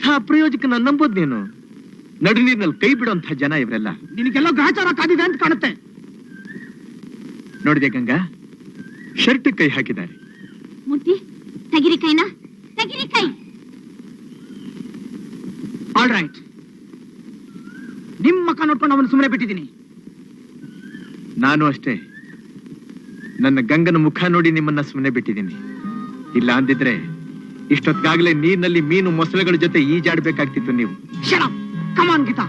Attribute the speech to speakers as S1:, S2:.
S1: ಇಂಥ ಪ್ರಯೋಜಕನ ನಂಬೋದು ನೀನು? ನಡು ನೀರಿನಲ್ಲಿ ಕೈ ಬಿಡುವಂತ ಜನ ಇವರೆಲ್ಲ.
S2: ನಿನಗೆಲ್ಲ ಗ್ರಹಚಾರ ಕಾದಿದೆ ಅಂತ ಕಾಣುತ್ತೆ.
S1: ನೋಡಿದೆ ಗಂಗಾ, ಶರ್ಟ್ ಕೈ ಹಾಕಿದ್ದಾರೆ.
S3: ಮೂರ್ತಿ, ತೆಗಿರಿ ಕೈನ, ತೆಗಿರಿ ಕೈ.
S2: ಆಲ್ ರೈಟ್, ನಿಮ್ ಮಕ್ಕ ನೋಡ್ಕೊಂಡು ಅವನು ಸುಮ್ಮನೆ ಬಿಟ್ಟಿದ್ದೀನಿ.
S1: ನಾನು ಅಷ್ಟೇ, ನನ್ನ ಗಂಗನ ಮುಖ ನೋಡಿ ನಿಮ್ಮನ್ನ ಸುಮ್ಮನೆ ಬಿಟ್ಟಿದ್ದೀನಿ. ಇಲ್ಲ ಅಂದಿದ್ರೆ ಇಷ್ಟೊತ್ತಿಗಾಗಲೇ ನೀರಿನಲ್ಲಿ ಮೀನು ಮೊಸಳೆಗಳ ಜೊತೆ ಈಜಾಡ್ಬೇಕಾಗ್ತಿತ್ತು ನೀವು.
S2: Shut up, come on Geetha.